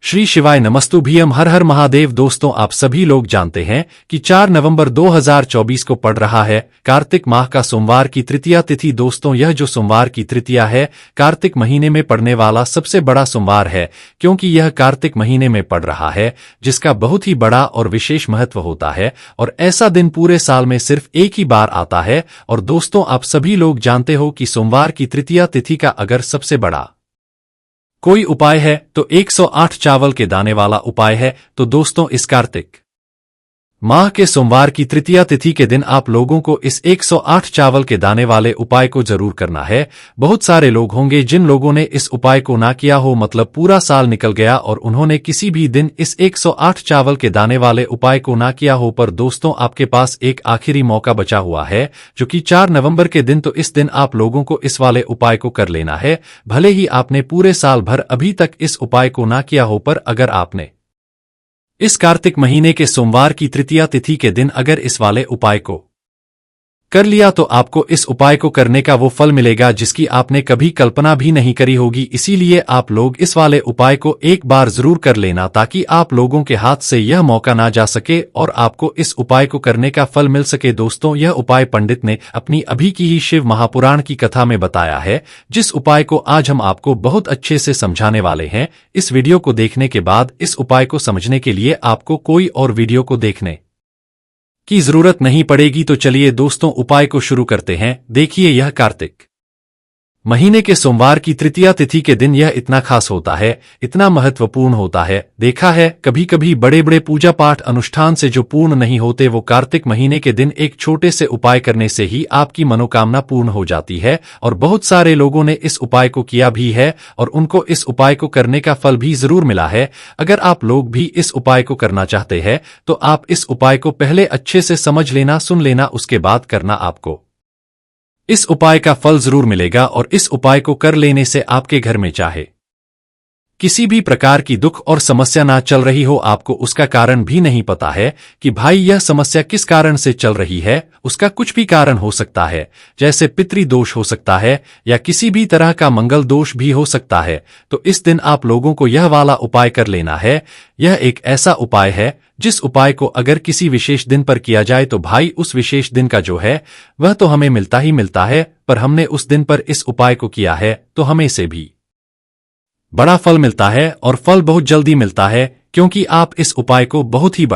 श्री शिवाय नमस्तुभ्यम। हर हर महादेव। दोस्तों, आप सभी लोग जानते हैं कि 4 नवंबर 2024 को पड़ रहा है कार्तिक माह का सोमवार की तृतीया तिथि। दोस्तों, यह जो सोमवार की तृतीया है कार्तिक महीने में पड़ने वाला सबसे बड़ा सोमवार है, क्योंकि यह कार्तिक महीने में पड़ रहा है, जिसका बहुत ही बड़ा और विशेष महत्व होता है। और ऐसा दिन पूरे साल में सिर्फ एक ही बार आता है। और दोस्तों, आप सभी लोग जानते हो कि सोमवार की तृतीया तिथि का अगर सबसे बड़ा कोई उपाय है तो 108 चावल के दाने वाला उपाय है। तो दोस्तों, इस कार्तिक माह के सोमवार की तृतीया तिथि के दिन आप लोगों को इस 108 चावल के दाने वाले उपाय को जरूर करना है। बहुत सारे लोग होंगे जिन लोगों ने इस उपाय को ना किया हो, मतलब पूरा साल निकल गया और उन्होंने किसी भी दिन इस 108 चावल के दाने वाले उपाय को ना किया हो। पर दोस्तों, आपके पास एक आखिरी मौका बचा हुआ है, जो कि 4 नवंबर के दिन। तो इस दिन आप लोगों को इस वाले उपाय को कर लेना है, भले ही आपने पूरे साल भर अभी तक इस उपाय को ना किया हो। पर अगर आपने इस कार्तिक महीने के सोमवार की तृतीया तिथि के दिन अगर इस वाले उपाय को कर लिया, तो आपको इस उपाय को करने का वो फल मिलेगा जिसकी आपने कभी कल्पना भी नहीं करी होगी। इसीलिए आप लोग इस वाले उपाय को एक बार जरूर कर लेना, ताकि आप लोगों के हाथ से यह मौका ना जा सके और आपको इस उपाय को करने का फल मिल सके। दोस्तों, यह उपाय पंडित ने अपनी अभी की ही शिव महापुराण की कथा में बताया है, जिस उपाय को आज हम आपको बहुत अच्छे से समझाने वाले हैं। इस वीडियो को देखने के बाद इस उपाय को समझने के लिए आपको कोई और वीडियो को देखने की जरूरत नहीं पड़ेगी। तो चलिए दोस्तों, उपाय को शुरू करते हैं। देखिए, यह कार्तिक महीने के सोमवार की तृतीया तिथि के दिन यह इतना खास होता है, इतना महत्वपूर्ण होता है। देखा है, कभी कभी बड़े बड़े पूजा पाठ अनुष्ठान से जो पूर्ण नहीं होते, वो कार्तिक महीने के दिन एक छोटे से उपाय करने से ही आपकी मनोकामना पूर्ण हो जाती है। और बहुत सारे लोगों ने इस उपाय को किया भी है और उनको इस उपाय को करने का फल भी जरूर मिला है। अगर आप लोग भी इस उपाय को करना चाहते हैं, तो आप इस उपाय को पहले अच्छे से समझ लेना, सुन लेना, उसके बाद करना। आपको इस उपाय का फल जरूर मिलेगा और इस उपाय को कर लेने से आपके घर में चाहे किसी भी प्रकार की दुख और समस्या ना चल रही हो, आपको उसका कारण भी नहीं पता है कि भाई यह समस्या किस कारण से चल रही है, उसका कुछ भी कारण हो सकता है, जैसे पितृ दोष हो सकता है या किसी भी तरह का मंगल दोष भी हो सकता है। तो इस दिन आप लोगों को यह वाला उपाय कर लेना है। यह एक ऐसा उपाय है जिस उपाय को अगर किसी विशेष दिन पर किया जाए, तो भाई उस विशेष दिन का जो है वह तो हमें मिलता ही मिलता है, पर हमने उस दिन पर इस उपाय को किया है तो हमें से भी बड़ा फल मिलता है। और फल बहुत जल्दी मिलता है, क्योंकि आप इस उपाय को बहुत ही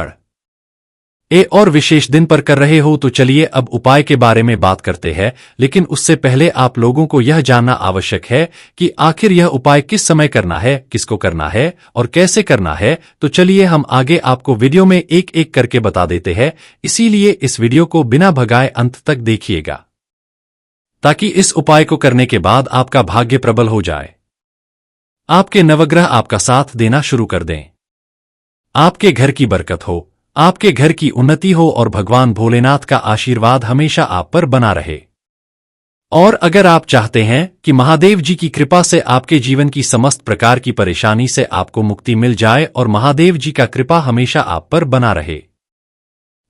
और विशेष दिन पर कर रहे हो। तो चलिए अब उपाय के बारे में बात करते हैं, लेकिन उससे पहले आप लोगों को यह जानना आवश्यक है कि आखिर यह उपाय किस समय करना है, किसको करना है और कैसे करना है। तो चलिए हम आगे आपको वीडियो में एक एक करके बता देते हैं। इसीलिए इस वीडियो को बिना भगाए अंत तक देखिएगा, ताकि इस उपाय को करने के बाद आपका भाग्य प्रबल हो जाए, आपके नवग्रह आपका साथ देना शुरू कर दें, आपके घर की बरकत हो, आपके घर की उन्नति हो और भगवान भोलेनाथ का आशीर्वाद हमेशा आप पर बना रहे। और अगर आप चाहते हैं कि महादेव जी की कृपा से आपके जीवन की समस्त प्रकार की परेशानी से आपको मुक्ति मिल जाए और महादेव जी का कृपा हमेशा आप पर बना रहे,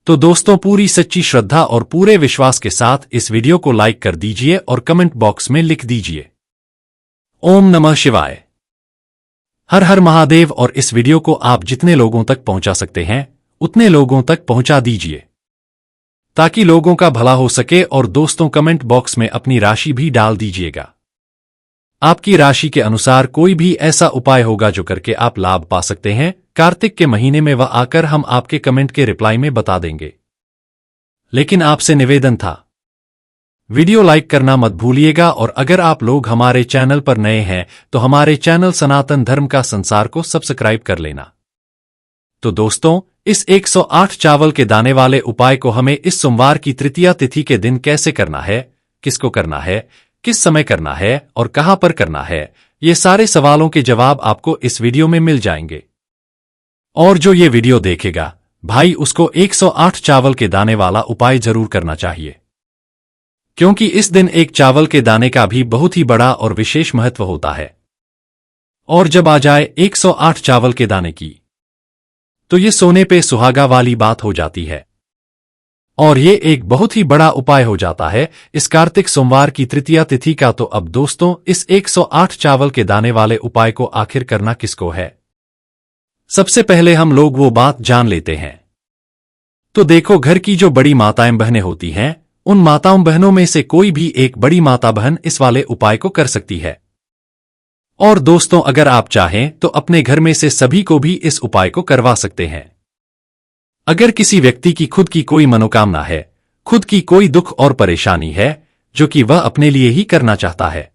तो दोस्तों पूरी सच्ची श्रद्धा और पूरे विश्वास के साथ इस वीडियो को लाइक कर दीजिए और कमेंट बॉक्स में लिख दीजिए ओम नमः शिवाय, हर हर महादेव। और इस वीडियो को आप जितने लोगों तक पहुंचा सकते हैं उतने लोगों तक पहुंचा दीजिए, ताकि लोगों का भला हो सके। और दोस्तों, कमेंट बॉक्स में अपनी राशि भी डाल दीजिएगा। आपकी राशि के अनुसार कोई भी ऐसा उपाय होगा जो करके आप लाभ पा सकते हैं कार्तिक के महीने में, वह आकर हम आपके कमेंट के रिप्लाई में बता देंगे। लेकिन आपसे निवेदन था, वीडियो लाइक करना मत भूलिएगा। और अगर आप लोग हमारे चैनल पर नए हैं तो हमारे चैनल सनातन धर्म का संसार को सब्सक्राइब कर लेना। तो दोस्तों, इस 108 चावल के दाने वाले उपाय को हमें इस सोमवार की तृतीया तिथि के दिन कैसे करना है, किसको करना है, किस समय करना है और कहां पर करना है, ये सारे सवालों के जवाब आपको इस वीडियो में मिल जाएंगे। और जो ये वीडियो देखेगा भाई, उसको 108 चावल के दाने वाला उपाय जरूर करना चाहिए, क्योंकि इस दिन एक चावल के दाने का भी बहुत ही बड़ा और विशेष महत्व होता है। और जब आ जाए 108 चावल के दाने की, तो ये सोने पे सुहागा वाली बात हो जाती है और ये एक बहुत ही बड़ा उपाय हो जाता है इस कार्तिक सोमवार की तृतीया तिथि का। तो अब दोस्तों, इस 108 चावल के दाने वाले उपाय को आखिर करना किसको है, सबसे पहले हम लोग वो बात जान लेते हैं। तो देखो, घर की जो बड़ी माताएं बहनें होती हैं, उन माताओं बहनों में से कोई भी एक बड़ी माता बहन इस वाले उपाय को कर सकती है। और दोस्तों, अगर आप चाहें तो अपने घर में से सभी को भी इस उपाय को करवा सकते हैं। अगर किसी व्यक्ति की खुद की कोई मनोकामना है, खुद की कोई दुख और परेशानी है जो कि वह अपने लिए ही करना चाहता है,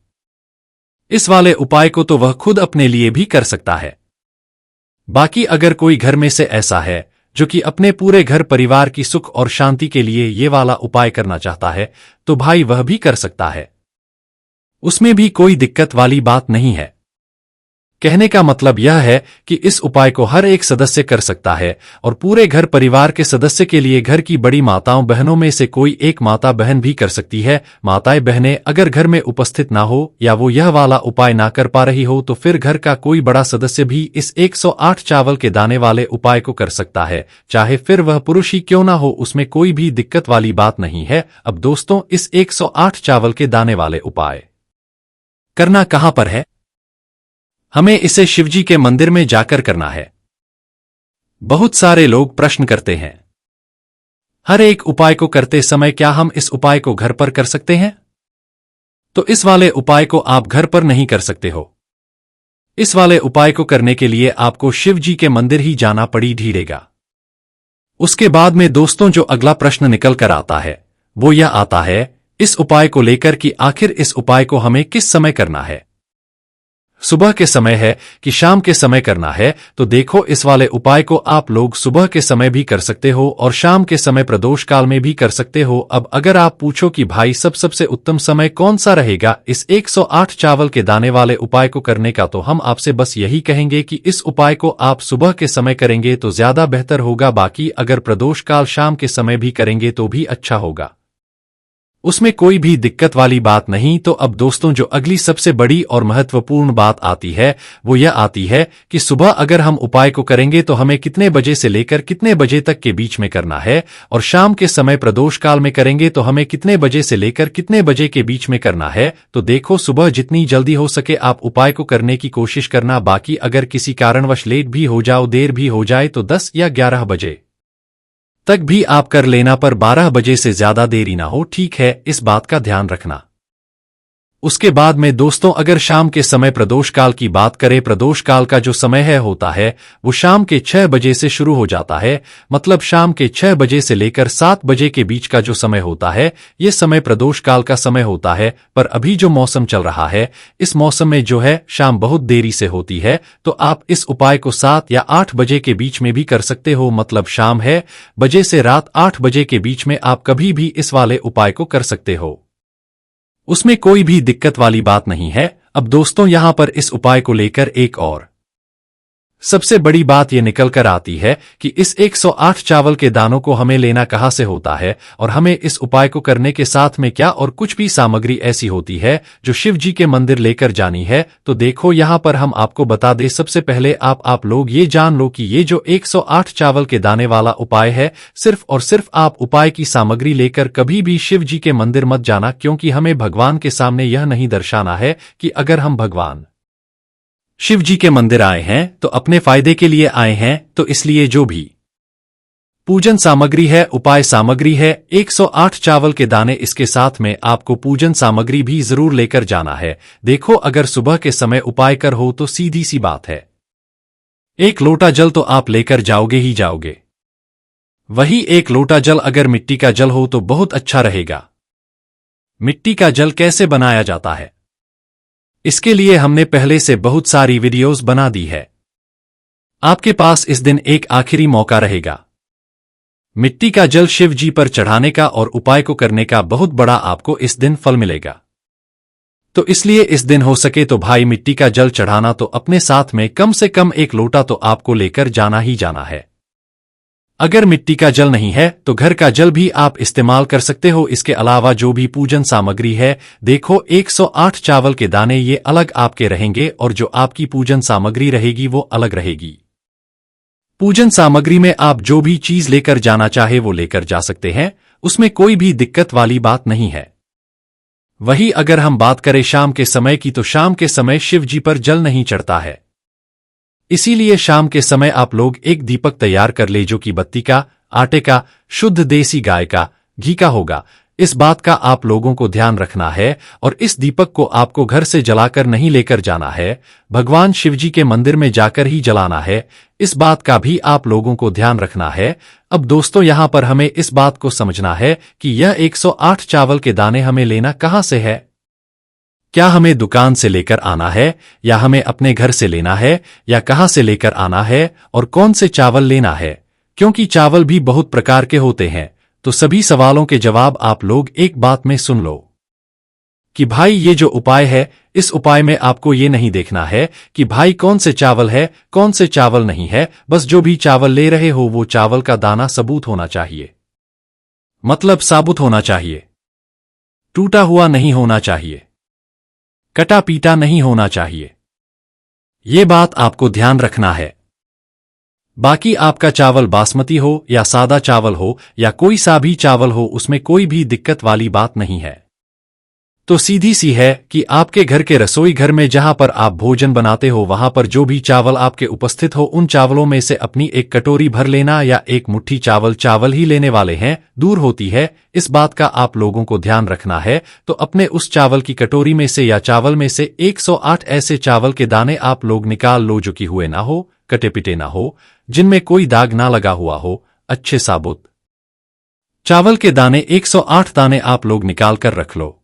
इस वाले उपाय को तो वह खुद अपने लिए भी कर सकता है। बाकी अगर कोई घर में से ऐसा है जो कि अपने पूरे घर परिवार की सुख और शांति के लिए ये वाला उपाय करना चाहता है, तो भाई वह भी कर सकता है। उसमें भी कोई दिक्कत वाली बात नहीं है। कहने का मतलब यह है कि इस उपाय को हर एक सदस्य कर सकता है और पूरे घर परिवार के सदस्य के लिए घर की बड़ी माताओं बहनों में से कोई एक माता बहन भी कर सकती है। माताएं बहनें अगर घर में उपस्थित ना हो या वो यह वाला उपाय ना कर पा रही हो, तो फिर घर का कोई बड़ा सदस्य भी इस 108 चावल के दाने वाले उपाय को कर सकता है, चाहे फिर वह पुरुष ही क्यों ना हो। उसमें कोई भी दिक्कत वाली बात नहीं है। अब दोस्तों, इस 108 चावल के दाने वाले उपाय करना कहां पर है? हमें इसे शिवजी के मंदिर में जाकर करना है। बहुत सारे लोग प्रश्न करते हैं, हर एक उपाय को करते समय क्या हम इस उपाय को घर पर कर सकते हैं? तो इस वाले उपाय को आप घर पर नहीं कर सकते हो। इस वाले उपाय को करने के लिए आपको शिवजी के मंदिर ही जाना पड़ेगा। उसके बाद में दोस्तों, जो अगला प्रश्न निकल कर आता है वो यह आता है इस उपाय को लेकर कि आखिर इस उपाय को हमें किस समय करना है, सुबह के समय है कि शाम के समय करना है? तो देखो, इस वाले उपाय को आप लोग सुबह के समय भी कर सकते हो और शाम के समय प्रदोष काल में भी कर सकते हो। अब अगर आप पूछो कि भाई सबसे उत्तम समय कौन सा रहेगा इस 108 चावल के दाने वाले उपाय को करने का, तो हम आपसे बस यही कहेंगे कि इस उपाय को आप सुबह के समय करेंगे तो ज्यादा बेहतर होगा। बाकी अगर प्रदोष काल शाम के समय भी करेंगे तो भी अच्छा होगा, उसमें कोई भी दिक्कत वाली बात नहीं। तो अब दोस्तों, जो अगली सबसे बड़ी और महत्वपूर्ण बात आती है वो यह आती है कि सुबह अगर हम उपाय को करेंगे तो हमें कितने बजे से लेकर कितने बजे तक के बीच में करना है, और शाम के समय प्रदोष काल में करेंगे तो हमें कितने बजे से लेकर कितने बजे के बीच में करना है। तो देखो, सुबह जितनी जल्दी हो सके आप उपाय को करने की कोशिश करना। बाकी अगर किसी कारणवश लेट भी हो जाओ, देर भी हो जाए, तो 10 या 11 बजे तक भी आप कर लेना, पर 12 बजे से ज्यादा देरी ना हो, ठीक है? इस बात का ध्यान रखना। उसके बाद में दोस्तों, अगर शाम के समय प्रदोष काल की बात करें, प्रदोष काल का जो समय है होता है वो शाम के 6 बजे से शुरू हो जाता है। मतलब शाम के 6 बजे से लेकर 7 बजे के बीच का जो समय होता है, ये समय प्रदोष काल का समय होता है। पर अभी जो मौसम चल रहा है, इस मौसम में जो है शाम बहुत देरी से होती है, तो आप इस उपाय को 7 या 8 बजे के बीच में भी कर सकते हो। मतलब शाम है बजे से रात 8 बजे के बीच में आप कभी भी इस वाले उपाय को कर सकते हो, उसमें कोई भी दिक्कत वाली बात नहीं है। अब दोस्तों, यहां पर इस उपाय को लेकर एक और सबसे बड़ी बात यह निकल कर आती है कि इस 108 चावल के दानों को हमें लेना कहां से होता है, और हमें इस उपाय को करने के साथ में क्या और कुछ भी सामग्री ऐसी होती है जो शिव जी के मंदिर लेकर जानी है। तो देखो, यहां पर हम आपको बता दें, सबसे पहले आप लोग ये जान लो कि ये जो 108 चावल के दाने वाला उपाय है, सिर्फ और सिर्फ आप उपाय की सामग्री लेकर कभी भी शिव जी के मंदिर मत जाना, क्योंकि हमें भगवान के सामने यह नहीं दर्शाना है कि अगर हम भगवान शिव जी के मंदिर आए हैं तो अपने फायदे के लिए आए हैं। तो इसलिए जो भी पूजन सामग्री है, उपाय सामग्री है, 108 चावल के दाने, इसके साथ में आपको पूजन सामग्री भी जरूर लेकर जाना है। देखो, अगर सुबह के समय उपाय कर हो तो सीधी सी बात है, 1 लोटा जल तो आप लेकर जाओगे ही जाओगे। वही 1 लोटा जल अगर मिट्टी का जल हो तो बहुत अच्छा रहेगा। मिट्टी का जल कैसे बनाया जाता है, इसके लिए हमने पहले से बहुत सारी वीडियोस बना दी है। आपके पास इस दिन एक आखिरी मौका रहेगा मिट्टी का जल शिव जी पर चढ़ाने का और उपाय को करने का। बहुत बड़ा आपको इस दिन फल मिलेगा। तो इसलिए इस दिन हो सके तो भाई मिट्टी का जल चढ़ाना तो अपने साथ में कम से कम 1 लोटा तो आपको लेकर जाना ही जाना है। अगर मिट्टी का जल नहीं है तो घर का जल भी आप इस्तेमाल कर सकते हो। इसके अलावा जो भी पूजन सामग्री है, देखो 108 चावल के दाने ये अलग आपके रहेंगे और जो आपकी पूजन सामग्री रहेगी वो अलग रहेगी। पूजन सामग्री में आप जो भी चीज लेकर जाना चाहे वो लेकर जा सकते हैं, उसमें कोई भी दिक्कत वाली बात नहीं है। वही अगर हम बात करें शाम के समय की, तो शाम के समय शिव जी पर जल नहीं चढ़ता है, इसीलिए शाम के समय आप लोग एक दीपक तैयार कर ले जो कि बत्ती का, आटे का, शुद्ध देसी गाय का घी का होगा। इस बात का आप लोगों को ध्यान रखना है और इस दीपक को आपको घर से जलाकर नहीं लेकर जाना है, भगवान शिवजी के मंदिर में जाकर ही जलाना है। इस बात का भी आप लोगों को ध्यान रखना है। अब दोस्तों यहां पर हमें इस बात को समझना है कि यह 108 चावल के दाने हमें लेना कहां से है। क्या हमें दुकान से लेकर आना है या हमें अपने घर से लेना है या कहां से लेकर आना है और कौन से चावल लेना है, क्योंकि चावल भी बहुत प्रकार के होते हैं। तो सभी सवालों के जवाब आप लोग एक बात में सुन लो कि भाई ये जो उपाय है, इस उपाय में आपको ये नहीं देखना है कि भाई कौन से चावल है कौन से चावल नहीं है। बस जो भी चावल ले रहे हो वो चावल का दाना सबूत होना चाहिए, मतलब साबुत होना चाहिए, टूटा हुआ नहीं होना चाहिए, कटा पीटा नहीं होना चाहिए। ये बात आपको ध्यान रखना है। बाकी आपका चावल बासमती हो या सादा चावल हो या कोई सा भी चावल हो, उसमें कोई भी दिक्कत वाली बात नहीं है। तो सीधी सी है कि आपके घर के रसोई घर में जहां पर आप भोजन बनाते हो वहां पर जो भी चावल आपके उपस्थित हो उन चावलों में से अपनी एक कटोरी भर लेना या एक मुट्ठी चावल ही लेने वाले हैं, दूर होती है। इस बात का आप लोगों को ध्यान रखना है। तो अपने उस चावल की कटोरी में से या चावल में से 108 ऐसे चावल के दाने आप लोग निकाल लो जो कि हुए ना हो, कटे पिटे ना हो, जिनमें कोई दाग ना लगा हुआ हो, अच्छे साबुत चावल के दाने 108 दाने आप लोग निकाल कर रख लो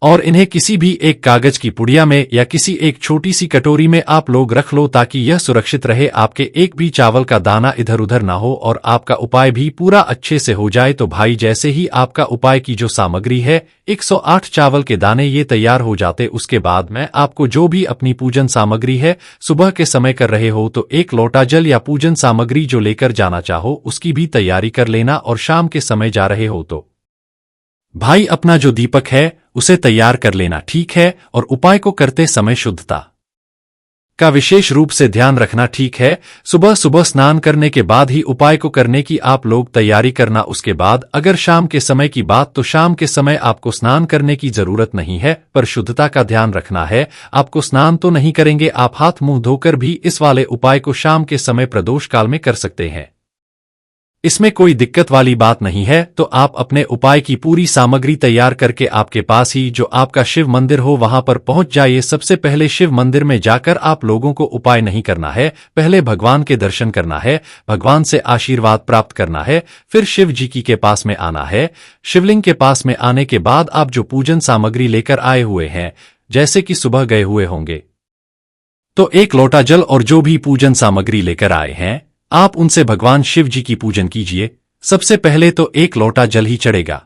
और इन्हें किसी भी एक कागज की पुड़िया में या किसी एक छोटी सी कटोरी में आप लोग रख लो ताकि यह सुरक्षित रहे, आपके एक भी चावल का दाना इधर उधर ना हो और आपका उपाय भी पूरा अच्छे से हो जाए। तो भाई जैसे ही आपका उपाय की जो सामग्री है 108 चावल के दाने ये तैयार हो जाते, उसके बाद में आपको जो भी अपनी पूजन सामग्री है सुबह के समय कर रहे हो तो एक लोटा जल या पूजन सामग्री जो लेकर जाना चाहो उसकी भी तैयारी कर लेना, और शाम के समय जा रहे हो तो भाई अपना जो दीपक है उसे तैयार कर लेना, ठीक है। और उपाय को करते समय शुद्धता का विशेष रूप से ध्यान रखना, ठीक है। सुबह सुबह स्नान करने के बाद ही उपाय को करने की आप लोग तैयारी करना। उसके बाद अगर शाम के समय की बात, तो शाम के समय आपको स्नान करने की जरूरत नहीं है, पर शुद्धता का ध्यान रखना है। आपको स्नान तो नहीं करेंगे, आप हाथ मुंह धोकर भी इस वाले उपाय को शाम के समय प्रदोष काल में कर सकते हैं, इसमें कोई दिक्कत वाली बात नहीं है। तो आप अपने उपाय की पूरी सामग्री तैयार करके आपके पास ही जो आपका शिव मंदिर हो वहां पर पहुंच जाइए। सबसे पहले शिव मंदिर में जाकर आप लोगों को उपाय नहीं करना है, पहले भगवान के दर्शन करना है, भगवान से आशीर्वाद प्राप्त करना है, फिर शिव जी की के पास में आना है। शिवलिंग के पास में आने के बाद आप जो पूजन सामग्री लेकर आए हुए हैं, जैसे कि सुबह गए हुए होंगे तो एक लोटा जल और जो भी पूजन सामग्री लेकर आए हैं आप उनसे भगवान शिव जी की पूजन कीजिए। सबसे पहले तो एक लोटा जल ही चढ़ेगा,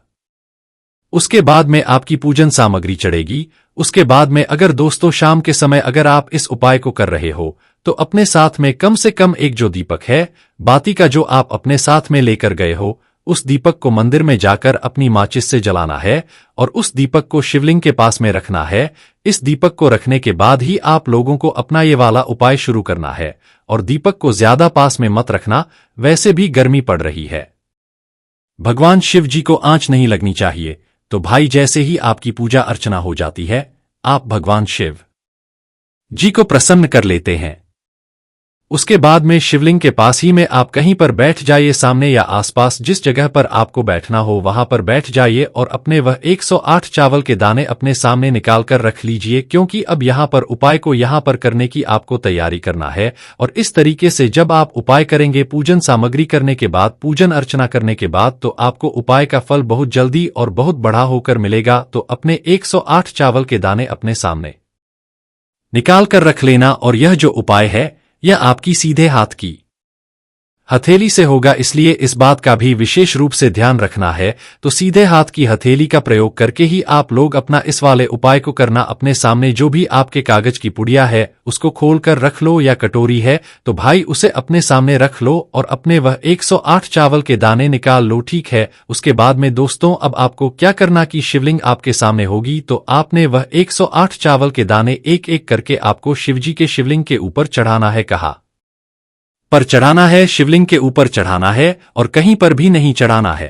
उसके बाद में आपकी पूजन सामग्री चढ़ेगी। उसके बाद में अगर दोस्तों शाम के समय अगर आप इस उपाय को कर रहे हो तो अपने साथ में कम से कम एक जो दीपक है बाती का जो आप अपने साथ में लेकर गए हो उस दीपक को मंदिर में जाकर अपनी माचिस से जलाना है और उस दीपक को शिवलिंग के पास में रखना है। इस दीपक को रखने के बाद ही आप लोगों को अपना ये वाला उपाय शुरू करना है और दीपक को ज्यादा पास में मत रखना, वैसे भी गर्मी पड़ रही है, भगवान शिव जी को आंच नहीं लगनी चाहिए। तो भाई जैसे ही आपकी पूजा अर्चना हो जाती है आप भगवान शिव जी को प्रसन्न कर लेते हैं। उसके बाद में शिवलिंग के पास ही में आप कहीं पर बैठ जाइए, सामने या आसपास जिस जगह पर आपको बैठना हो वहां पर बैठ जाइए और अपने वह 108 चावल के दाने अपने सामने निकाल कर रख लीजिए, क्योंकि अब यहां पर उपाय को यहां पर करने की आपको तैयारी करना है। और इस तरीके से जब आप उपाय करेंगे पूजन सामग्री करने के बाद, पूजन अर्चना करने के बाद, तो आपको उपाय का फल बहुत जल्दी और बहुत बड़ा होकर मिलेगा। तो अपने 108 चावल के दाने अपने सामने निकाल कर रख लेना और यह जो उपाय है यह आपकी सीधे हाथ की हथेली से होगा, इसलिए इस बात का भी विशेष रूप से ध्यान रखना है। तो सीधे हाथ की हथेली का प्रयोग करके ही आप लोग अपना इस वाले उपाय को करना। अपने सामने जो भी आपके कागज की पुड़िया है उसको खोल कर रख लो, या कटोरी है तो भाई उसे अपने सामने रख लो और अपने वह 108 चावल के दाने निकाल लो, ठीक है। उसके बाद में दोस्तों अब आपको क्या करना कि शिवलिंग आपके सामने होगी तो आपने वह 108 चावल के दाने एक एक करके आपको शिवजी के शिवलिंग के ऊपर चढ़ाना है, कहा पर चढ़ाना है, शिवलिंग के ऊपर चढ़ाना है और कहीं पर भी नहीं चढ़ाना है।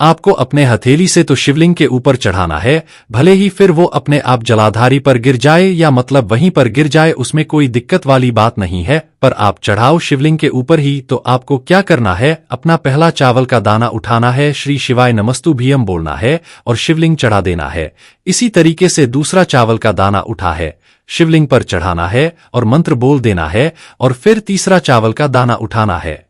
आपको अपने हथेली से तो शिवलिंग के ऊपर चढ़ाना है, भले ही फिर वो अपने आप जलाधारी पर गिर जाए या मतलब वहीं पर गिर जाए, उसमें कोई दिक्कत वाली बात नहीं है, पर आप चढ़ाओ शिवलिंग के ऊपर ही। तो आपको क्या करना है, अपना पहला चावल का दाना उठाना है, श्री शिवाय नमस्तुभ्यम बोलना है और शिवलिंग चढ़ा देना है। इसी तरीके से दूसरा चावल का दाना उठा है, शिवलिंग पर चढ़ाना है और मंत्र बोल देना है, और फिर तीसरा चावल का दाना उठाना है,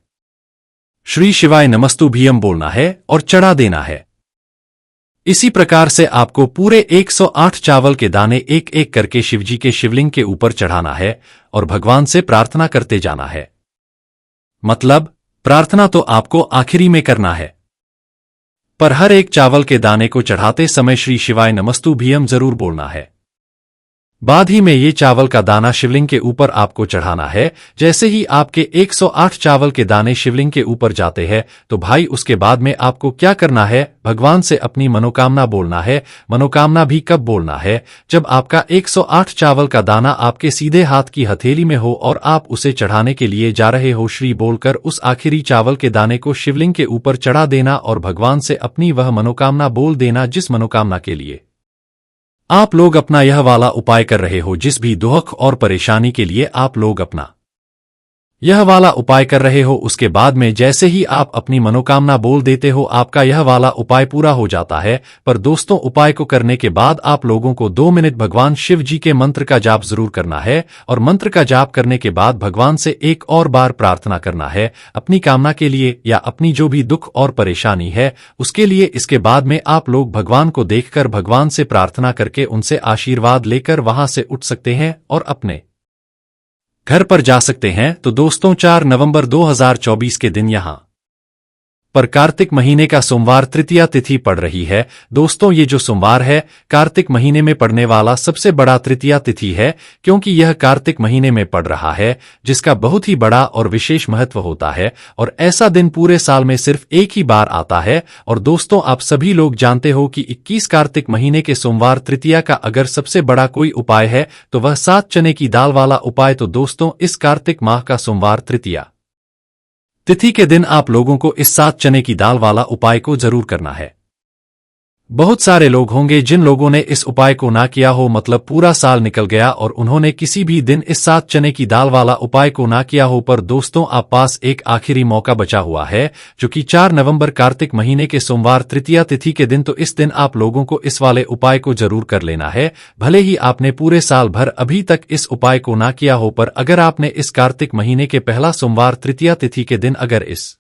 श्री शिवाय नमस्तुभ्यम बोलना है और चढ़ा देना है। इसी प्रकार से आपको पूरे 108 चावल के दाने एक एक करके शिवजी के शिवलिंग के ऊपर चढ़ाना है और भगवान से प्रार्थना करते जाना है। मतलब प्रार्थना तो आपको आखिरी में करना है, पर हर एक चावल के दाने को चढ़ाते समय श्री शिवाय नमस्तुभ्यम जरूर बोलना है। बाद ही में ये चावल का दाना शिवलिंग के ऊपर आपको चढ़ाना है। जैसे ही आपके 108 चावल के दाने शिवलिंग के ऊपर जाते हैं तो भाई उसके बाद में आपको क्या करना है, भगवान से अपनी मनोकामना बोलना है। मनोकामना भी कब बोलना है, जब आपका 108 चावल का दाना आपके सीधे हाथ की हथेली में हो और आप उसे चढ़ाने के लिए जा रहे हो। श्री बोलकर उस आखिरी चावल के दाने को शिवलिंग के ऊपर चढ़ा देना और भगवान से अपनी वह मनोकामना बोल देना जिस मनोकामना के लिए आप लोग अपना यह वाला उपाय कर रहे हो। जिस भी दुख और परेशानी के लिए आप लोग अपना यह वाला उपाय कर रहे हो, उसके बाद में जैसे ही आप अपनी मनोकामना बोल देते हो आपका यह वाला उपाय पूरा हो जाता है। पर दोस्तों, उपाय को करने के बाद आप लोगों को 2 मिनट भगवान शिव जी के मंत्र का जाप जरूर करना है, और मंत्र का जाप करने के बाद भगवान से एक और बार प्रार्थना करना है अपनी कामना के लिए या अपनी जो भी दुख और परेशानी है उसके लिए। इसके बाद में आप लोग भगवान को देखकर भगवान से प्रार्थना करके उनसे आशीर्वाद लेकर वहां से उठ सकते हैं और अपने घर पर जा सकते हैं। तो दोस्तों, 4 नवंबर 2024 के दिन यहां पर कार्तिक महीने का सोमवार तृतीया तिथि पड़ रही है। दोस्तों, ये जो सोमवार है कार्तिक महीने में पड़ने वाला सबसे बड़ा तृतीया तिथि है, क्योंकि यह कार्तिक महीने में पड़ रहा है, जिसका बहुत ही बड़ा और विशेष महत्व होता है। और ऐसा दिन पूरे साल में सिर्फ एक ही बार आता है। और दोस्तों, आप सभी लोग जानते हो कि 21 कार्तिक महीने के सोमवार तृतीया का अगर सबसे बड़ा कोई उपाय है तो वह 7 चने की दाल वाला उपाय। तो दोस्तों, इस कार्तिक माह का सोमवार तृतीया तिथि के दिन आप लोगों को इस 7 चने की दाल वाला उपाय को जरूर करना है। बहुत सारे लोग होंगे जिन लोगों ने इस उपाय को ना किया हो, मतलब पूरा साल निकल गया और उन्होंने किसी भी दिन इस 7 चने की दाल वाला उपाय को ना किया हो। पर दोस्तों, आप पास एक आखिरी मौका बचा हुआ है, जो कि 4 नवंबर कार्तिक महीने के सोमवार तृतीया तिथि के दिन। तो इस दिन आप लोगों को इस वाले उपाय को जरूर कर लेना है, भले ही आपने पूरे साल भर अभी तक इस उपाय को ना किया हो। पर अगर आपने इस कार्तिक महीने के पहला सोमवार तृतीया तिथि के दिन अगर इस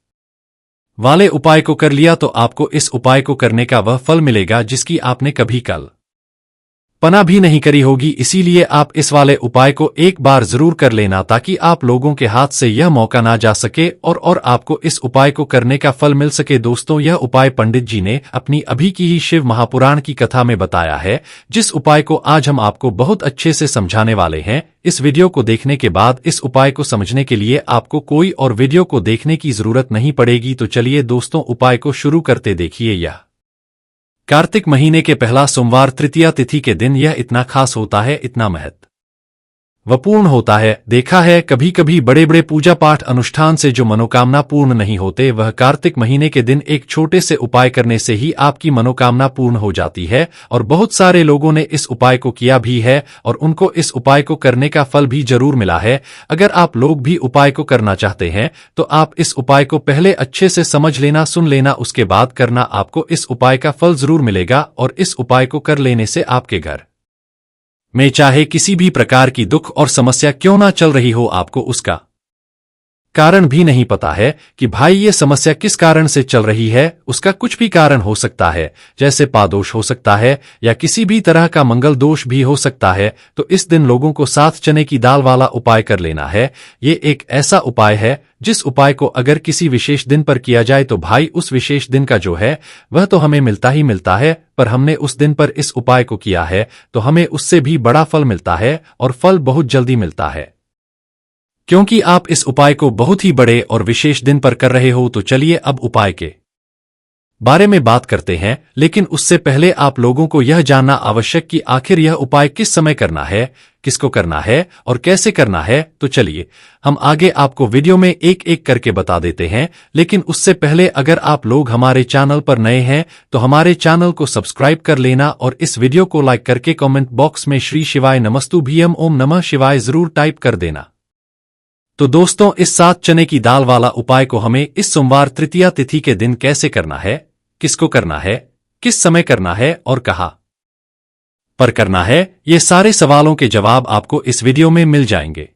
वाले उपाय को कर लिया तो आपको इस उपाय को करने का वह फल मिलेगा जिसकी आपने कभी कल्पना भी नहीं करी होगी। इसीलिए आप इस वाले उपाय को एक बार जरूर कर लेना, ताकि आप लोगों के हाथ से यह मौका ना जा सके और आपको इस उपाय को करने का फल मिल सके। दोस्तों, यह उपाय पंडित जी ने अपनी अभी की ही शिव महापुराण की कथा में बताया है, जिस उपाय को आज हम आपको बहुत अच्छे से समझाने वाले हैं। इस वीडियो को देखने के बाद इस उपाय को समझने के लिए आपको कोई और वीडियो को देखने की जरूरत नहीं पड़ेगी। तो चलिए दोस्तों, उपाय को शुरू करते। देखिए, यह कार्तिक महीने के पहला सोमवार तृतीया तिथि के दिन यह इतना खास होता है, इतना महत्वपूर्ण होता है। देखा है कभी कभी बड़े बड़े पूजा पाठ अनुष्ठान से जो मनोकामना पूर्ण नहीं होते, वह कार्तिक महीने के दिन एक छोटे से उपाय करने से ही आपकी मनोकामना पूर्ण हो जाती है। और बहुत सारे लोगों ने इस उपाय को किया भी है और उनको इस उपाय को करने का फल भी जरूर मिला है। अगर आप लोग भी उपाय को करना चाहते हैं तो आप इस उपाय को पहले अच्छे से समझ लेना, सुन लेना, उसके बाद करना। आपको इस उपाय का फल जरूर मिलेगा और इस उपाय को कर लेने से आपके घर में चाहे किसी भी प्रकार की दुख और समस्या क्यों ना चल रही हो, आपको उसका कारण भी नहीं पता है कि भाई ये समस्या किस कारण से चल रही है। उसका कुछ भी कारण हो सकता है, जैसे पादोष हो सकता है या किसी भी तरह का मंगल दोष भी हो सकता है। तो इस दिन लोगों को 7 चने की दाल वाला उपाय कर लेना है। ये एक ऐसा उपाय है जिस उपाय को अगर किसी विशेष दिन पर किया जाए तो भाई उस विशेष दिन का जो है वह तो हमें मिलता ही मिलता है, पर हमने उस दिन पर इस उपाय को किया है तो हमें उससे भी बड़ा फल मिलता है, और फल बहुत जल्दी मिलता है, क्योंकि आप इस उपाय को बहुत ही बड़े और विशेष दिन पर कर रहे हो। तो चलिए अब उपाय के बारे में बात करते हैं, लेकिन उससे पहले आप लोगों को यह जानना आवश्यक कि आखिर यह उपाय किस समय करना है, किसको करना है और कैसे करना है। तो चलिए हम आगे आपको वीडियो में एक एक करके बता देते हैं, लेकिन उससे पहले अगर आप लोग हमारे चैनल पर नए हैं तो हमारे चैनल को सब्सक्राइब कर लेना और इस वीडियो को लाइक करके कमेंट बॉक्स में श्री शिवाय नमस्तुभ्यम ओम नमः शिवाय जरूर टाइप कर देना। तो दोस्तों, इस 7 चने की दाल वाला उपाय को हमें इस सोमवार तृतीया तिथि के दिन कैसे करना है, किसको करना है, किस समय करना है और कहाँ पर करना है, ये सारे सवालों के जवाब आपको इस वीडियो में मिल जाएंगे।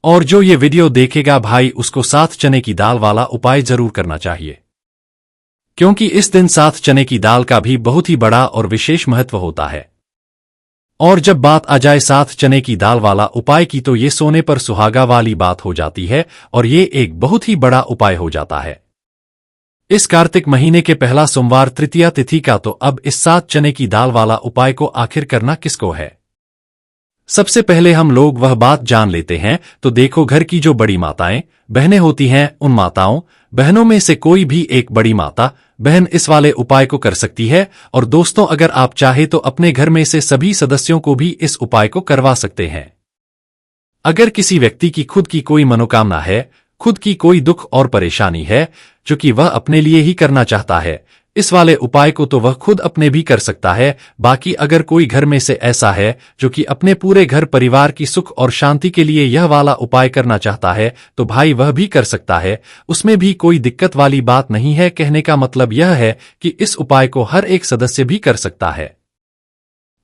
और जो ये वीडियो देखेगा भाई, उसको 7 चने की दाल वाला उपाय जरूर करना चाहिए, क्योंकि इस दिन 7 चने की दाल का भी बहुत ही बड़ा और विशेष महत्व होता है। और जब बात आ जाए 7 चने की दाल वाला उपाय की, तो ये सोने पर सुहागा वाली बात हो जाती है और ये एक बहुत ही बड़ा उपाय हो जाता है इस कार्तिक महीने के पहला सोमवार तृतीया तिथि का। तो अब इस 7 चने की दाल वाला उपाय को आखिर करना किसको है, सबसे पहले हम लोग वह बात जान लेते हैं। तो देखो, घर की जो बड़ी माताएं बहनें होती हैं, उन माताओं बहनों में से कोई भी एक बड़ी माता बहन इस वाले उपाय को कर सकती है। और दोस्तों, अगर आप चाहे तो अपने घर में से सभी सदस्यों को भी इस उपाय को करवा सकते हैं। अगर किसी व्यक्ति की खुद की कोई मनोकामना है, खुद की कोई दुख और परेशानी है जो कि वह अपने लिए ही करना चाहता है, इस वाले उपाय को तो वह खुद अपने भी कर सकता है। बाकी अगर कोई घर में से ऐसा है जो कि अपने पूरे घर परिवार की सुख और शांति के लिए यह वाला उपाय करना चाहता है, तो भाई वह भी कर सकता है, उसमें भी कोई दिक्कत वाली बात नहीं है। कहने का मतलब यह है कि इस उपाय को हर एक सदस्य भी कर सकता है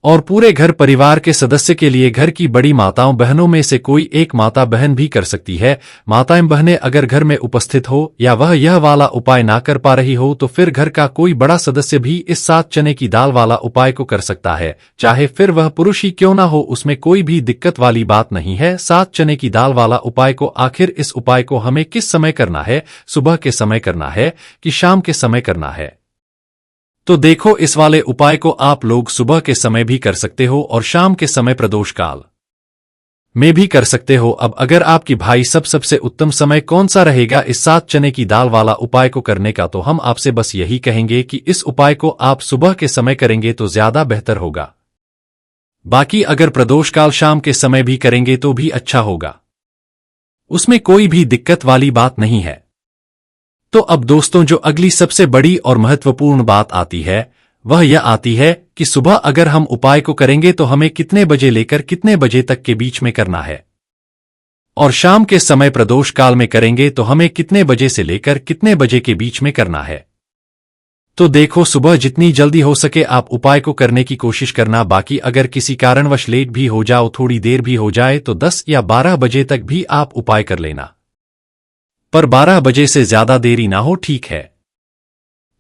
और पूरे घर परिवार के सदस्य के लिए घर की बड़ी माताओं बहनों में से कोई एक माता बहन भी कर सकती है। माताएं बहनें अगर घर में उपस्थित हो या वह यह वाला उपाय ना कर पा रही हो, तो फिर घर का कोई बड़ा सदस्य भी इस 7 चने की दाल वाला उपाय को कर सकता है, चाहे फिर वह पुरुष ही क्यों ना हो, उसमें कोई भी दिक्कत वाली बात नहीं है। 7 चने की दाल वाला उपाय को आखिर इस उपाय को हमें किस समय करना है, सुबह के समय करना है कि शाम के समय करना है। तो देखो, इस वाले उपाय को आप लोग सुबह के समय भी कर सकते हो और शाम के समय प्रदोष काल में भी कर सकते हो। अब अगर आपकी भाई सबसे उत्तम समय कौन सा रहेगा इस 7 चने की दाल वाला उपाय को करने का, तो हम आपसे बस यही कहेंगे कि इस उपाय को आप सुबह के समय करेंगे तो ज्यादा बेहतर होगा। बाकी अगर प्रदोष काल शाम के समय भी करेंगे तो भी अच्छा होगा, उसमें कोई भी दिक्कत वाली बात नहीं है। तो अब दोस्तों, जो अगली सबसे बड़ी और महत्वपूर्ण बात आती है वह यह आती है कि सुबह अगर हम उपाय को करेंगे तो हमें कितने बजे लेकर कितने बजे तक के बीच में करना है, और शाम के समय प्रदोष काल में करेंगे तो हमें कितने बजे से लेकर कितने बजे के बीच में करना है। तो देखो, सुबह जितनी जल्दी हो सके आप उपाय को करने की कोशिश करना। बाकी अगर किसी कारणवश लेट भी हो जाओ, थोड़ी देर भी हो जाए, तो 10 या 12 बजे तक भी आप उपाय कर लेना, पर 12 बजे से ज्यादा देरी ना हो, ठीक है,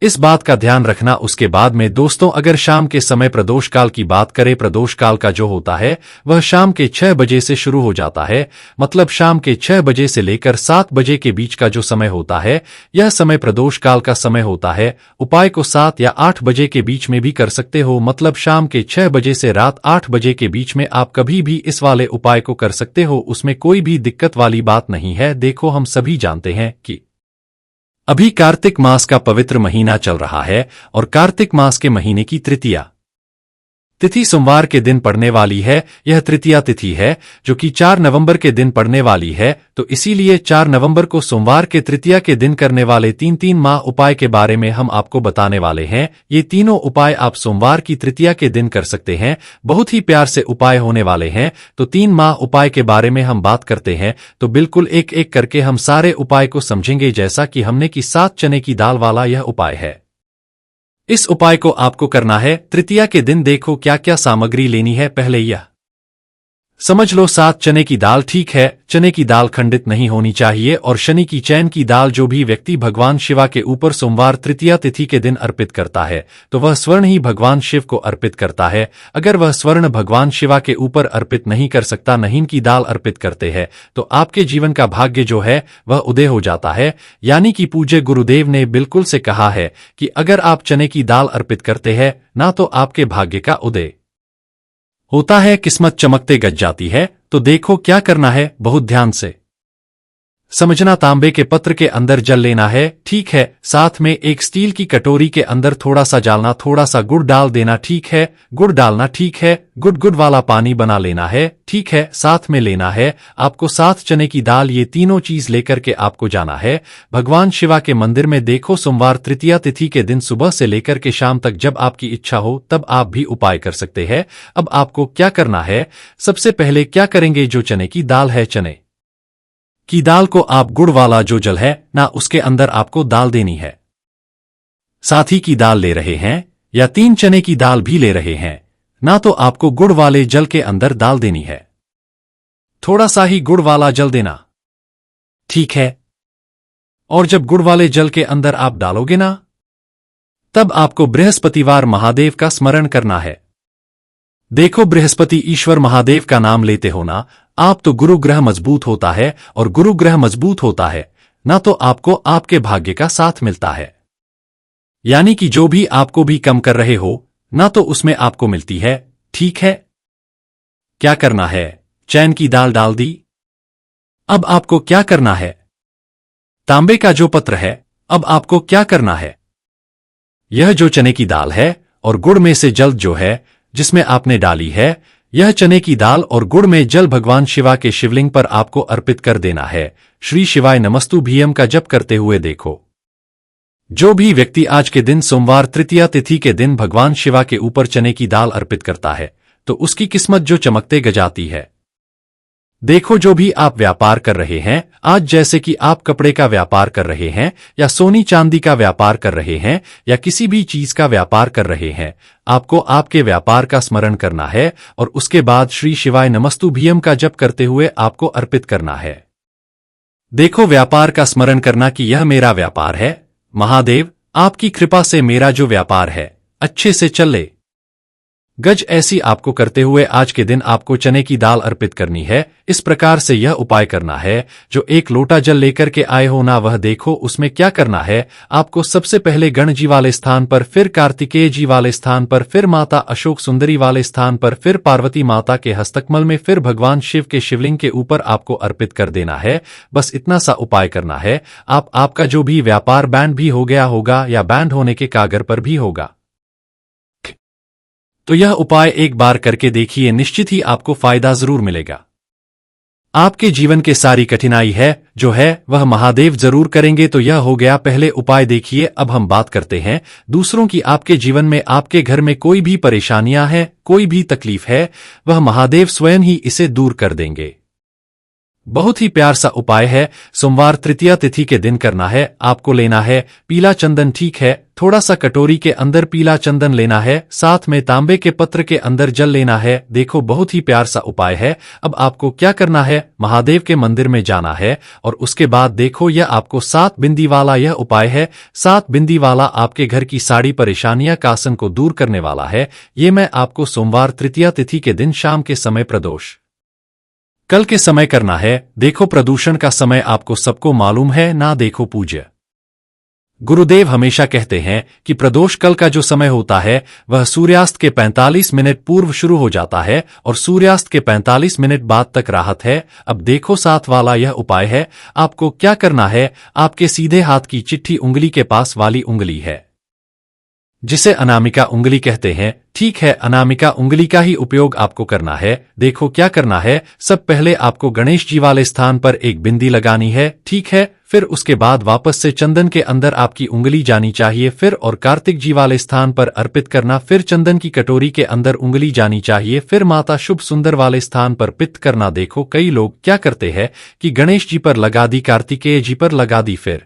इस बात का ध्यान रखना। उसके बाद में दोस्तों, अगर शाम के समय प्रदोष काल की बात करें, प्रदोष काल का जो होता है वह शाम के 6 बजे से शुरू हो जाता है। मतलब शाम के 6 बजे से लेकर 7 बजे के बीच का जो समय होता है, यह समय प्रदोष काल का समय होता है। उपाय को 7 या 8 बजे के बीच में भी कर सकते हो, मतलब शाम के 6 बजे से रात 8 बजे के बीच में आप कभी भी इस वाले उपाय को कर सकते हो, उसमें कोई भी दिक्कत वाली बात नहीं है। देखो, हम सभी जानते हैं कि अभी कार्तिक मास का पवित्र महीना चल रहा है और कार्तिक मास के महीने की तृतीया तिथि सोमवार के दिन पड़ने वाली है। यह तृतीया तिथि है जो कि 4 नवंबर के दिन पड़ने वाली है। तो इसीलिए 4 नवंबर को सोमवार के तृतीया के दिन करने वाले 3 माह उपाय के बारे में हम आपको बताने वाले हैं। ये तीनों उपाय आप सोमवार की तृतीया के दिन कर सकते हैं, बहुत ही प्यार से उपाय होने वाले हैं। तो 3 माह उपाय के बारे में हम बात करते हैं, तो बिल्कुल एक एक करके हम सारे उपाय को समझेंगे, जैसा कि हमने कि 7 चने की दाल वाला यह उपाय है। इस उपाय को आपको करना है तृतीया के दिन। देखो क्या क्या सामग्री लेनी है, पहले यह समझ लो। 7 चने की दाल, ठीक है, चने की दाल खंडित नहीं होनी चाहिए। और शनि की चैन की दाल जो भी व्यक्ति भगवान शिवा के ऊपर सोमवार तृतीया तिथि के दिन अर्पित करता है, तो वह स्वर्ण ही भगवान शिव को अर्पित करता है। अगर वह स्वर्ण भगवान शिवा के ऊपर अर्पित नहीं कर सकता, नहीं की दाल अर्पित करते हैं, तो आपके जीवन का भाग्य जो है वह उदय हो जाता है। यानी कि पूज्य गुरुदेव ने बिल्कुल से कहा है कि अगर आप चने की दाल अर्पित करते हैं ना, तो आपके भाग्य का उदय होता है, किस्मत चमकते गज जाती है। तो देखो क्या करना है, बहुत ध्यान से समझना, तांबे के पत्र के अंदर जल लेना है, ठीक है। साथ में एक स्टील की कटोरी के अंदर थोड़ा सा डालना, थोड़ा सा गुड़ डाल देना, ठीक है। गुड़ डालना, ठीक है। गुड़ वाला पानी बना लेना है, ठीक है। साथ में लेना है आपको 7 चने की दाल। ये तीनों चीज लेकर के आपको जाना है भगवान शिवा के मंदिर में। देखो, सोमवार तृतीया तिथि के दिन सुबह से लेकर के शाम तक जब आपकी इच्छा हो तब आप भी उपाय कर सकते हैं। अब आपको क्या करना है, सबसे पहले क्या करेंगे, जो चने की दाल है, चने की दाल को आप गुड़ वाला जो जल है ना, उसके अंदर आपको दाल देनी है। साथी की दाल ले रहे हैं या 3 चने की दाल भी ले रहे हैं ना, तो आपको गुड़ वाले जल के अंदर दाल देनी है। थोड़ा सा ही गुड़ वाला जल देना, ठीक है। और जब गुड़ वाले जल के अंदर आप डालोगे ना, तब आपको बृहस्पतिवार महादेव का स्मरण करना है। देखो, बृहस्पति ईश्वर महादेव का नाम लेते हो ना आप, तो गुरु ग्रह मजबूत होता है, और गुरु ग्रह मजबूत होता है ना तो आपको आपके भाग्य का साथ मिलता है। यानी कि जो भी आपको भी कम कर रहे हो ना, तो उसमें आपको मिलती है, ठीक है। क्या करना है, चैन की दाल डाल दी। अब आपको क्या करना है, तांबे का जो पत्र है, अब आपको क्या करना है, यह जो चने की दाल है और गुड़ में से जल जो है जिसमें आपने डाली है, यह चने की दाल और गुड़ में जल भगवान शिवा के शिवलिंग पर आपको अर्पित कर देना है। श्री शिवाय नमस्तुभ्यम का जप करते हुए देखो, जो भी व्यक्ति आज के दिन सोमवार तृतीया तिथि के दिन भगवान शिवा के ऊपर चने की दाल अर्पित करता है, तो उसकी किस्मत जो चमकते गजाती है। देखो, जो भी आप व्यापार कर रहे हैं आज, जैसे कि आप कपड़े का व्यापार कर रहे हैं या सोनी चांदी का व्यापार कर रहे हैं या किसी भी चीज का व्यापार कर रहे हैं, आपको आपके व्यापार का स्मरण करना है और उसके बाद श्री शिवाय नमस्तुभ्यम का जप करते हुए आपको अर्पित करना है। देखो, व्यापार का स्मरण करना कि यह मेरा व्यापार है, महादेव आपकी कृपा से मेरा जो व्यापार है अच्छे से चले। गज ऐसी आपको करते हुए आज के दिन आपको चने की दाल अर्पित करनी है। इस प्रकार से यह उपाय करना है। जो एक लोटा जल लेकर के आए हो ना, वह देखो उसमें क्या करना है आपको। सबसे पहले गणेश जी वाले स्थान पर, फिर कार्तिकेय जी वाले स्थान पर, फिर माता अशोक सुंदरी वाले स्थान पर, फिर पार्वती माता के हस्तकमल में, फिर भगवान शिव के शिवलिंग के ऊपर आपको अर्पित कर देना है। बस इतना सा उपाय करना है। आपका जो भी व्यापार बैंड भी हो गया होगा या बैंड होने के कागर पर भी होगा, तो यह उपाय एक बार करके देखिए, निश्चित ही आपको फायदा जरूर मिलेगा। आपके जीवन के सारी कठिनाई है जो है वह महादेव जरूर करेंगे। तो यह हो गया पहले उपाय। देखिए, अब हम बात करते हैं दूसरों की। आपके जीवन में, आपके घर में कोई भी परेशानियां हैं, कोई भी तकलीफ है, वह महादेव स्वयं ही इसे दूर कर देंगे। बहुत ही प्यार सा उपाय है, सोमवार तृतीया तिथि के दिन करना है। आपको लेना है पीला चंदन, ठीक है। थोड़ा सा कटोरी के अंदर पीला चंदन लेना है, साथ में तांबे के पत्र के अंदर जल लेना है। देखो, बहुत ही प्यार सा उपाय है। अब आपको क्या करना है, महादेव के मंदिर में जाना है और उसके बाद देखो, यह आपको 7 बिंदी वाला यह उपाय है। 7 बिंदी वाला आपके घर की सारी परेशानियां कासन को दूर करने वाला है। ये मैं आपको सोमवार तृतीया तिथि के दिन शाम के समय प्रदोष कल के समय करना है। देखो, प्रदूषण का समय आपको सबको मालूम है ना। देखो, पूज्य गुरुदेव हमेशा कहते हैं कि प्रदोष कल का जो समय होता है वह सूर्यास्त के 45 मिनट पूर्व शुरू हो जाता है और सूर्यास्त के 45 मिनट बाद तक राहत है। अब देखो, 7 वाला यह उपाय है। आपको क्या करना है, आपके सीधे हाथ की चिट्ठी उंगली के पास वाली उंगली है जिसे अनामिका उंगली कहते हैं, ठीक है। अनामिका उंगली का ही उपयोग आपको करना है। देखो, क्या करना है, सब पहले आपको गणेश जी वाले स्थान पर एक बिंदी लगानी है, ठीक है। फिर उसके बाद वापस से चंदन के अंदर आपकी उंगली जानी चाहिए, फिर और कार्तिक जी वाले स्थान पर अर्पित करना, फिर चंदन की कटोरी के अंदर उंगली जानी चाहिए, फिर माता शुभ सुंदर वाले स्थान पर पित्त करना। देखो, कई लोग क्या करते हैं कि गणेश जी पर लगा दी, कार्तिकेय जी पर लगा दी, फिर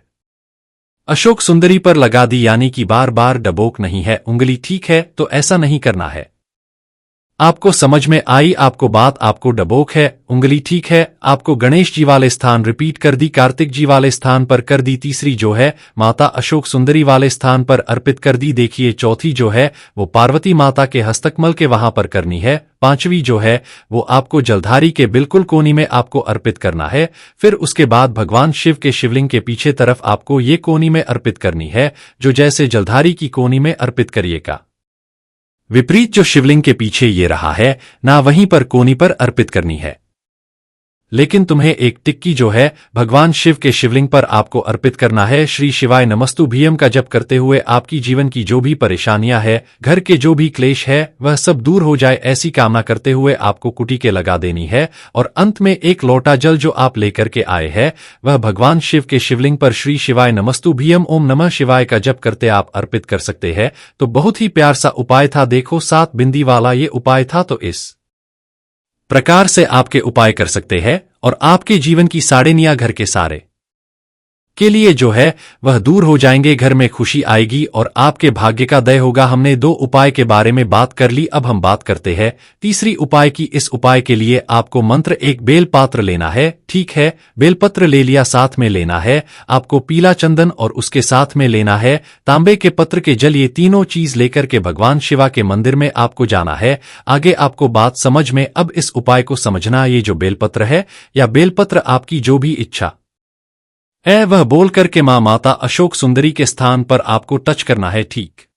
अशोक सुंदरी पर लगा दी, यानी कि बार बार डबोक नहीं है उंगली, ठीक है। तो ऐसा नहीं करना है। आपको समझ में आई आपको बात, आपको डबोक है उंगली, ठीक है। आपको गणेश जी वाले स्थान रिपीट कर दी, कार्तिक जी वाले स्थान पर कर दी, तीसरी जो है माता अशोक सुंदरी वाले स्थान पर अर्पित कर दी। देखिए, चौथी जो है वो पार्वती माता के हस्तकमल के वहां पर करनी है। 5वीं जो है वो आपको जलधारी के बिल्कुल कोनी में आपको अर्पित करना है। फिर उसके बाद भगवान शिव के शिवलिंग के पीछे तरफ आपको ये कोनी में अर्पित करनी है, जो जैसे जलधारी की कोनी में अर्पित करिएगा। विपरीत जो शिवलिंग के पीछे ये रहा है ना, वहीं पर कोनी पर अर्पित करनी है। लेकिन तुम्हें एक टिक्की जो है भगवान शिव के शिवलिंग पर आपको अर्पित करना है। श्री शिवाय नमस्तुभ्यम का जप करते हुए आपकी जीवन की जो भी परेशानियां है, घर के जो भी क्लेश है, वह सब दूर हो जाए, ऐसी कामना करते हुए आपको कुटी के लगा देनी है। और अंत में एक लोटा जल जो आप लेकर के आए हैं, वह भगवान शिव के शिवलिंग पर श्री शिवाय नमस्तुभ्यम ओम नमः शिवाय का जप करते आप अर्पित कर सकते हैं। तो बहुत ही प्यार सा उपाय था। देखो 7 बिंदी वाला ये उपाय था। तो इस प्रकार से आपके उपाय कर सकते हैं और आपके जीवन की साड़ेनियां घर के सारे के लिए जो है वह दूर हो जाएंगे। घर में खुशी आएगी और आपके भाग्य का दय होगा। हमने 2 उपाय के बारे में बात कर ली, अब हम बात करते हैं तीसरी उपाय की। इस उपाय के लिए आपको मंत्र एक बेलपात्र लेना है। ठीक है, बेलपत्र ले लिया, साथ में लेना है आपको पीला चंदन और उसके साथ में लेना है तांबे के पत्र के जल। ये तीनों चीज लेकर के भगवान शिवा के मंदिर में आपको जाना है। आगे आपको बात समझ में। अब इस उपाय को समझना, ये जो बेलपत्र है या बेलपत्र आपकी जो भी इच्छा है वह बोल करके मां माता अशोक सुंदरी के स्थान पर आपको टच करना है। ठीक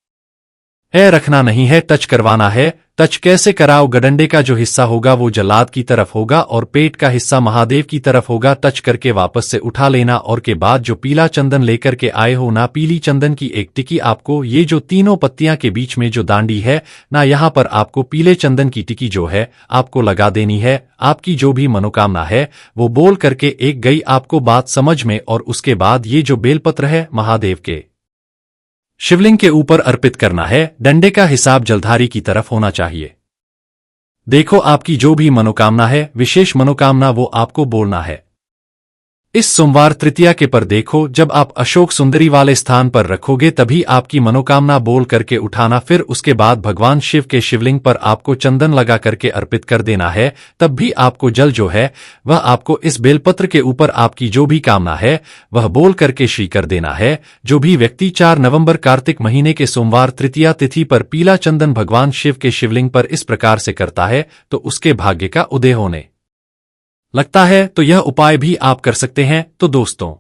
है, रखना नहीं है, टच करवाना है। टच कैसे कराओ? गडंडे का जो हिस्सा होगा वो जल्लाद की तरफ होगा और पेट का हिस्सा महादेव की तरफ होगा। टच करके वापस से उठा लेना और के बाद जो पीला चंदन लेकर के आए हो ना, पीली चंदन की एक टिकी आपको ये जो तीनों पत्तियां के बीच में जो दांडी है ना, यहां पर आपको पीले चंदन की टिकी जो है आपको लगा देनी है। आपकी जो भी मनोकामना है वो बोल करके एक गई आपको बात समझ में। और उसके बाद ये जो बेलपत्र है महादेव के शिवलिंग के ऊपर अर्पित करना है। डंडे का हिसाब जलधारी की तरफ होना चाहिए। देखो आपकी जो भी मनोकामना है, विशेष मनोकामना, वो आपको बोलना है। इस सोमवार तृतीया के पर देखो, जब आप अशोक सुंदरी वाले स्थान पर रखोगे तभी आपकी मनोकामना बोल करके उठाना। फिर उसके बाद भगवान शिव के शिवलिंग पर आपको चंदन लगा करके अर्पित कर देना है। तब भी आपको जल जो है वह आपको इस बेलपत्र के ऊपर आपकी जो भी कामना है वह बोल करके श्री कर देना है। जो भी व्यक्ति 4 नवंबर कार्तिक महीने के सोमवार तृतीया तिथि पर पीला चंदन भगवान शिव के शिवलिंग पर इस प्रकार से करता है तो उसके भाग्य का उदय होने लगता है। तो यह उपाय भी आप कर सकते हैं। तो दोस्तों,